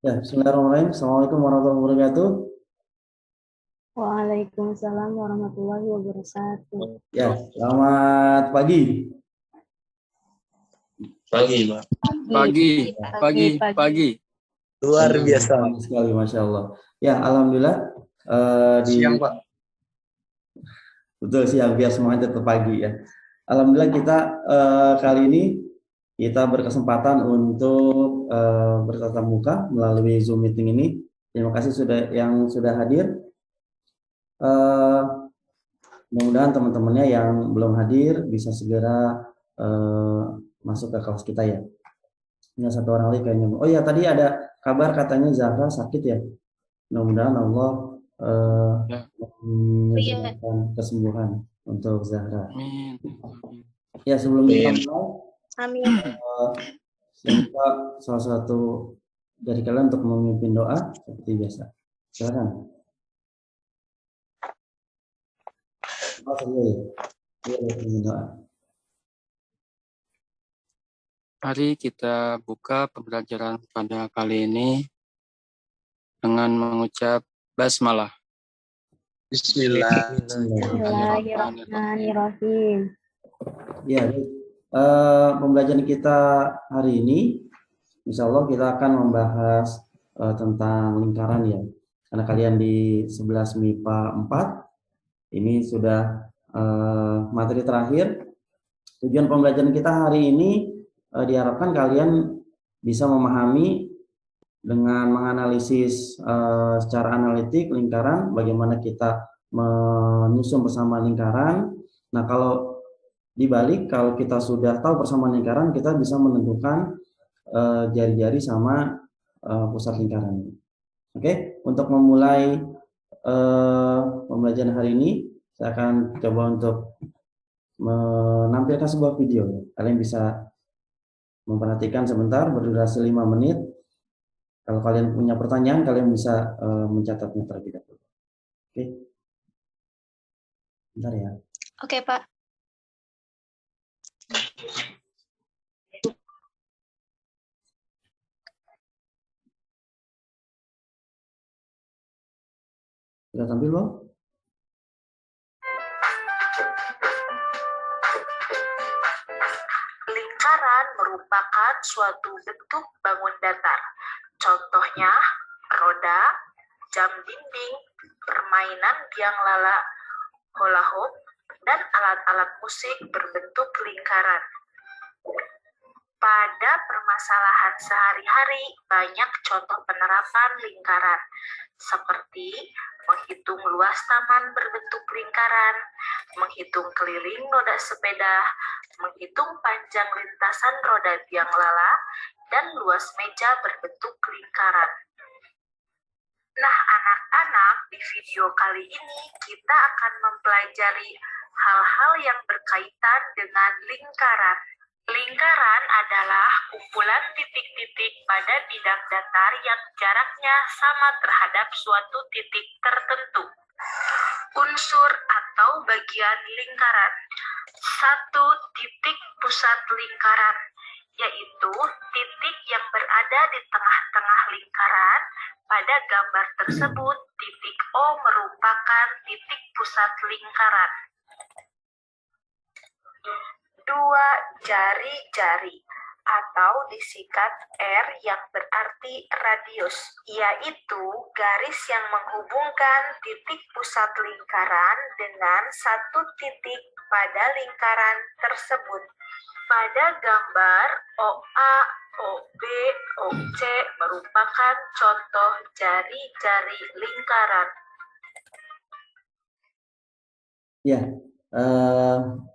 Ya, bismillahirrahmanirrahim. Assalamualaikum warahmatullahi wabarakatuh. Waalaikumsalam warahmatullahi wabarakatuh. Ya, selamat pagi. Pagi, Pak. Pagi. Luar biasa. Pagi sekali, Masya Allah. Ya, Alhamdulillah. Siang, Pak. Betul siang, biar semuanya tetap pagi ya. Alhamdulillah kita kali ini kita berkesempatan untuk bertatap muka melalui Zoom meeting ini. Terima kasih sudah hadir. Mudah-mudahan teman-temannya yang belum hadir bisa segera masuk ke kelas kita ya. Ini satu orang lagi kayaknya. Oh ya, tadi ada kabar katanya Zahra sakit ya. Mudah-mudahan Allah menyediakan kesembuhan untuk Zahra. Ya, sebelum kita mulai, saya minta salah satu dari kalian untuk memimpin doa seperti biasa. Silakan. Mari kita buka pembelajaran pada kali ini dengan mengucap basmalah. Bismillahirrahmanirrahim. Ya, pembelajaran kita hari ini, insya Allah kita akan membahas tentang lingkaran ya. Karena kalian di 11 MIPA 4, ini sudah materi terakhir. Tujuan pembelajaran kita hari ini diharapkan kalian bisa memahami dengan menganalisis secara analitik lingkaran, bagaimana kita menyusun persamaan lingkaran. Nah, kalau dibalik, kalau kita sudah tahu persamaan lingkaran, kita bisa menentukan jari-jari sama pusat lingkaran. Oke, untuk memulai pembelajaran hari ini, saya akan coba untuk menampilkan sebuah video. Kalian bisa memperhatikan sebentar, berdurasi 5 menit. Kalau kalian punya pertanyaan, kalian bisa mencatatnya terlebih dahulu. Oke. Bentar ya. Oke, Pak. Sudah tampil, Bang? Lingkaran merupakan suatu bentuk bangun datar. Contohnya, roda, jam dinding, permainan biang lala, hula hoop, dan alat-alat musik berbentuk lingkaran. Pada permasalahan sehari-hari, banyak contoh penerapan lingkaran, seperti menghitung luas taman berbentuk lingkaran, menghitung keliling roda sepeda, menghitung panjang lintasan roda biang lala, dan luas meja berbentuk lingkaran. Nah, anak-anak, di video kali ini kita akan mempelajari hal-hal yang berkaitan dengan lingkaran. Lingkaran adalah kumpulan titik-titik pada bidang datar yang jaraknya sama terhadap suatu titik tertentu. Unsur atau bagian lingkaran. 1. Titik pusat lingkaran, yaitu titik yang berada di tengah-tengah lingkaran. Pada gambar tersebut, titik O merupakan titik pusat lingkaran. 2. Jari-jari atau disingkat R yang berarti radius, yaitu garis yang menghubungkan titik pusat lingkaran dengan satu titik pada lingkaran tersebut. Pada gambar OA, OB, OC merupakan contoh jari-jari lingkaran. Ya,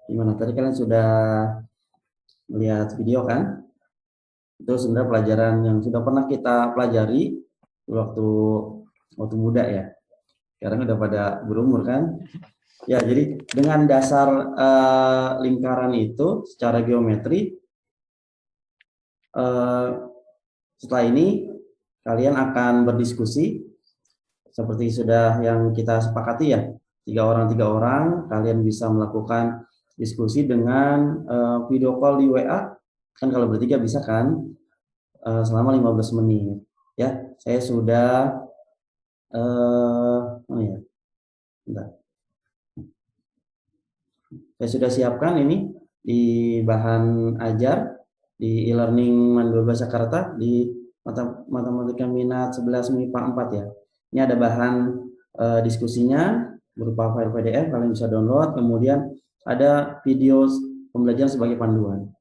gimana? Tadi kalian sudah melihat video kan? Itu sebenarnya pelajaran yang sudah pernah kita pelajari waktu muda ya. Sekarang udah pada berumur kan? Ya, jadi dengan dasar lingkaran itu secara geometri, setelah ini kalian akan berdiskusi seperti sudah yang kita sepakati ya, 3 orang, kalian bisa melakukan diskusi dengan video call di WA, kan kalau bertiga bisa kan, selama 15 menit. Ya, saya sudah bentar. Saya sudah siapkan ini di bahan ajar di e-learning Mandul Bahasa Jakarta di matematika minat 11 MIPA 4 ya. Ini ada bahan diskusinya berupa file PDF, kalian bisa download, kemudian ada video pembelajaran sebagai panduan.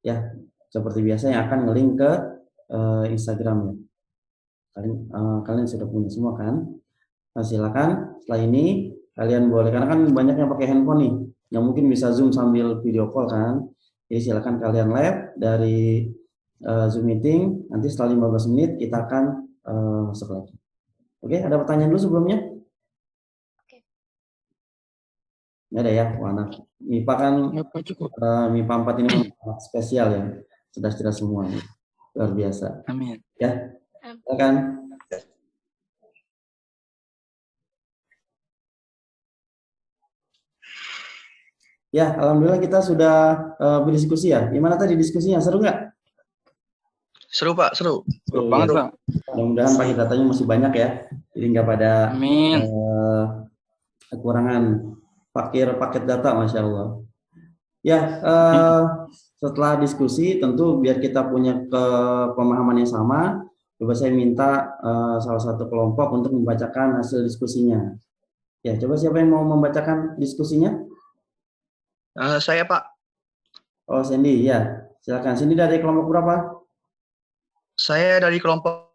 Ya, seperti biasa yang akan nge-link ke Instagramnya. Kalian sudah punya semua kan? Nah, silakan setelah ini kalian boleh, karena kan banyak yang pakai handphone nih, yang mungkin bisa Zoom sambil video call kan. Jadi silakan kalian live dari Zoom meeting, nanti setelah 15 menit kita akan masuk lagi. Oke, ada pertanyaan dulu sebelumnya? Ini ada ya, anak MIPA kan, MIPA 4 ini memang spesial ya, cerdas-cerdas semua, luar biasa. Amin. Ya, silakan. Ya, alhamdulillah kita sudah berdiskusi ya. Gimana tadi diskusinya? Seru nggak? Seru Pak, seru. Seru banget, Pak. Mudah-mudahan paket datanya masih banyak ya. Jadi nggak pada kekurangan paket data, Masya Allah. Ya, setelah diskusi tentu biar kita punya pemahaman yang sama, coba saya minta salah satu kelompok untuk membacakan hasil diskusinya. Ya, coba siapa yang mau membacakan diskusinya? Saya Pak. Oh, Sandy, ya. Silakan. Sandy dari kelompok berapa? Saya dari kelompok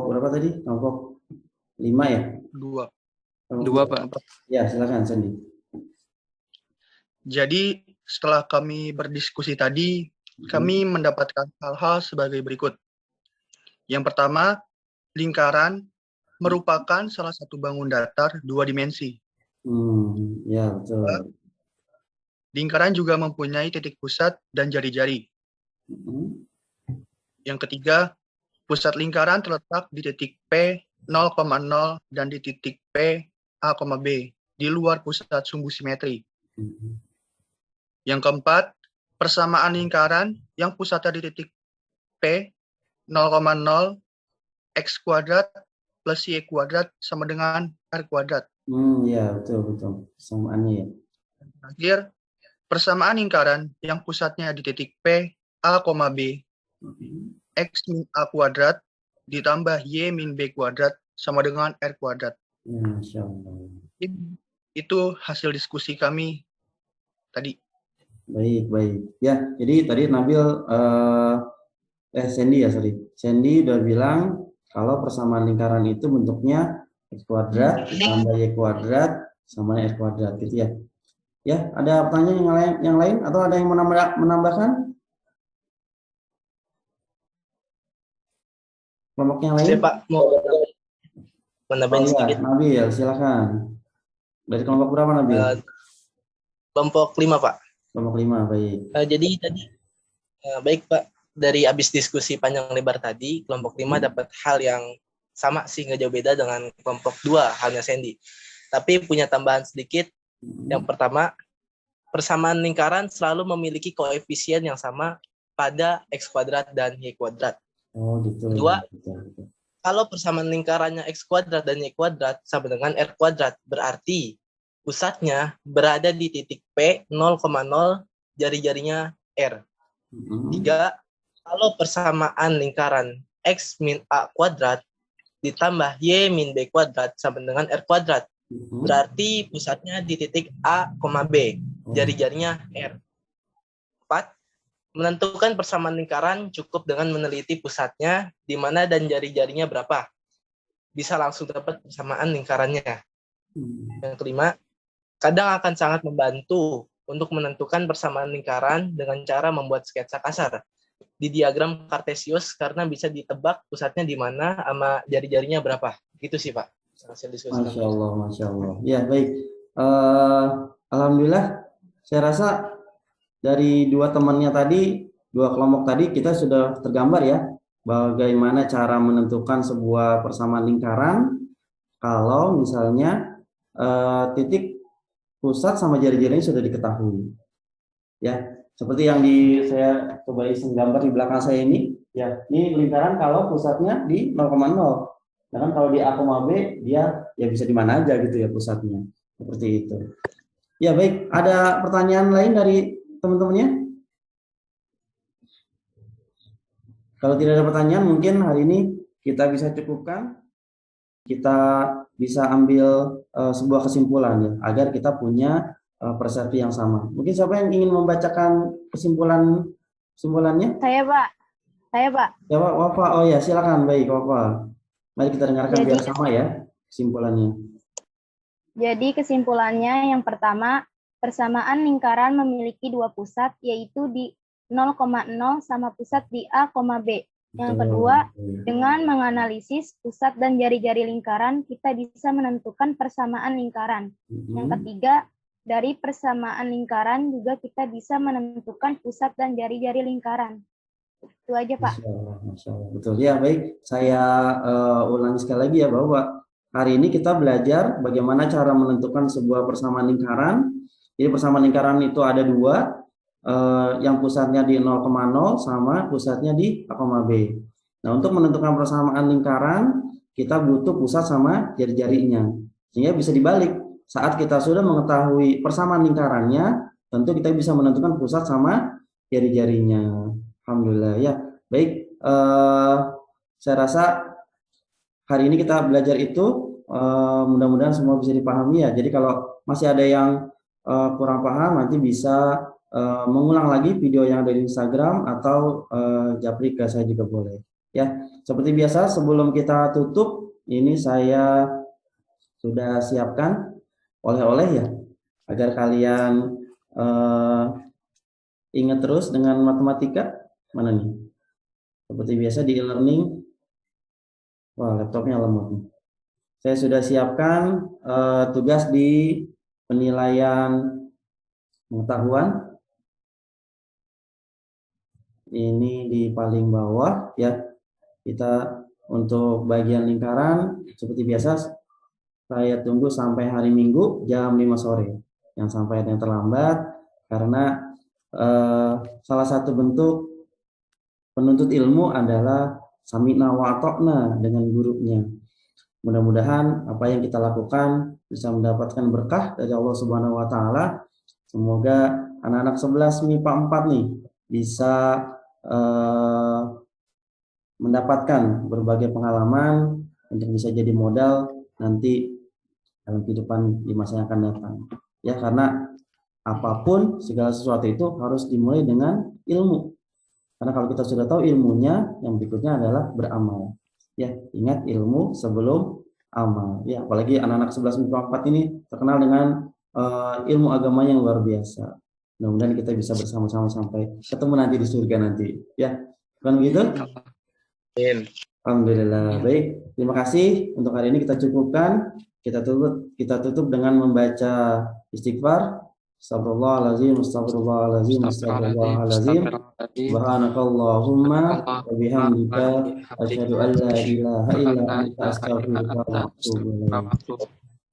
berapa tadi? Kelompok 5 ya? 2. 2, Pak. Ya, silakan Sandy. Jadi setelah kami berdiskusi tadi, kami mendapatkan hal-hal sebagai berikut. Yang pertama, lingkaran merupakan salah satu bangun datar 2 dimensi. Ya, betul. Lingkaran juga mempunyai titik pusat dan jari-jari. Yang ketiga, pusat lingkaran terletak di titik P 0,0 dan di titik P A, B di luar pusat sumbu simetri. Yang keempat, persamaan lingkaran yang pusatnya di titik P 0,0 X kuadrat plus Y kuadrat sama dengan R kuadrat. Ya, betul. Persamaannya ya. Terakhir, persamaan lingkaran yang pusatnya di titik P A, B X min A kuadrat ditambah Y min B kuadrat sama dengan R kuadrat. Masya Allah. Itu hasil diskusi kami tadi. Baik. Ya, jadi tadi Nabil, Sandy ya, Sandy udah bilang kalau persamaan lingkaran itu bentuknya X kuadrat tambah Y kuadrat sama R kuadrat gitu ya. Ya, ada pertanyaan yang lain atau ada yang menambahkan? Kelompok yang lain? Saya Pak mau menambahin sedikit. Nabil, silakan. Dari kelompok berapa Nabil? Kelompok 5 Pak. Kelompok 5, baik. Jadi tadi, baik Pak, dari habis diskusi panjang lebar tadi, kelompok 5 dapat hal yang sama sih, nggak jauh beda dengan kelompok 2, halnya Sandy. Tapi punya tambahan sedikit. Yang pertama, persamaan lingkaran selalu memiliki koefisien yang sama pada X kuadrat dan Y kuadrat. Oh, gitu. Kedua, betul. Kalau persamaan lingkarannya X kuadrat dan Y kuadrat sama dengan R kuadrat, berarti pusatnya berada di titik P 0,0, jari-jarinya R. 3. Kalau persamaan lingkaran X min A kuadrat ditambah Y min B kuadrat sama dengan R kuadrat, berarti pusatnya di titik A, B, jari-jarinya R. 4. Menentukan persamaan lingkaran cukup dengan meneliti pusatnya di mana dan jari-jarinya berapa. Bisa langsung dapat persamaan lingkarannya. Yang kelima, kadang akan sangat membantu untuk menentukan persamaan lingkaran dengan cara membuat sketsa kasar di diagram Kartesius karena bisa ditebak pusatnya di mana sama jari-jarinya berapa. Gitu sih Pak. Masya Allah. Ya, baik. Alhamdulillah, saya rasa dari dua temannya tadi, dua kelompok tadi, kita sudah tergambar ya bagaimana cara menentukan sebuah persamaan lingkaran kalau misalnya titik pusat sama jari-jarinya sudah diketahui. Ya, seperti yang saya coba iseng gambar di belakang saya ini, ya, ini lingkaran kalau pusatnya di 0,0. Nah, kan kalau di A, B, dia ya bisa di mana aja gitu ya pusatnya. Seperti itu. Ya, baik. Ada pertanyaan lain dari teman-temannya? Kalau tidak ada pertanyaan, mungkin hari ini kita bisa cukupkan. Kita bisa ambil sebuah kesimpulan ya, agar kita punya persepsi yang sama. Mungkin siapa yang ingin membacakan kesimpulannya? Saya, Pak. Ya, Pak Wafa. Oh ya, silakan. Baik, Wafa. Mari kita dengarkan biar sama ya kesimpulannya. Jadi kesimpulannya yang pertama, persamaan lingkaran memiliki dua pusat, yaitu di 0,0 sama pusat di A, B. Yang kedua, dengan menganalisis pusat dan jari-jari lingkaran, kita bisa menentukan persamaan lingkaran. Yang ketiga, dari persamaan lingkaran juga kita bisa menentukan pusat dan jari-jari lingkaran. Itu aja, Pak. Masya Allah. Betul ya, baik. Saya ulangi sekali lagi ya, bahwa hari ini kita belajar bagaimana cara menentukan sebuah persamaan lingkaran. Jadi persamaan lingkaran itu ada dua, yang pusatnya di 0,0 sama pusatnya di A, B. Nah, untuk menentukan persamaan lingkaran, kita butuh pusat sama jari-jarinya. Sehingga bisa dibalik. Saat kita sudah mengetahui persamaan lingkarannya, tentu kita bisa menentukan pusat sama jari-jarinya. Alhamdulillah ya. Baik, saya rasa hari ini kita belajar itu, mudah-mudahan semua bisa dipahami ya. Jadi kalau masih ada yang kurang paham, nanti bisa mengulang lagi video yang ada di Instagram atau japri ke saya juga boleh. Ya, seperti biasa sebelum kita tutup, ini saya sudah siapkan oleh-oleh ya, agar kalian ingat terus dengan matematika. Mana nih? Seperti biasa di e-learning. Wah, laptopnya lemot nih. Saya sudah siapkan tugas di penilaian pengetahuan. Ini di paling bawah ya. Kita untuk bagian lingkaran seperti biasa saya tunggu sampai hari Minggu jam 5 sore. Yang sampai ada yang terlambat karena salah satu bentuk penuntut ilmu adalah sami'na wa ata'na dengan gurunya. Mudah-mudahan apa yang kita lakukan bisa mendapatkan berkah dari Allah Subhanahu wa taala. Semoga anak-anak 11 MIPA 4 nih bisa mendapatkan berbagai pengalaman untuk bisa jadi modal nanti dalam kehidupan di masa yang akan datang. Ya, karena apapun segala sesuatu itu harus dimulai dengan ilmu. Karena kalau kita sudah tahu ilmunya, yang berikutnya adalah beramal. Ya, ingat ilmu sebelum amal. Ya, apalagi anak-anak 11 MIPA 4 ini terkenal dengan ilmu agama yang luar biasa. Mudah-mudahan kita bisa bersama-sama sampai ketemu nanti di surga nanti. Ya, kan begitu? Alhamdulillah. Baik, terima kasih. Untuk hari ini kita cukupkan. Kita tutup dengan membaca istighfar. Astagfirullahaladzim, astagfirullahaladzim, astagfirullahaladzim. Subhanakallahumma wa bihamdika asyhadu an la ilaha illa anta astaghfiruka wa atubu ilaik.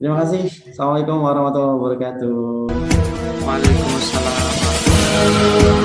Terima kasih. Assalamualaikum warahmatullahi wabarakatuh. Waalaikumsalam.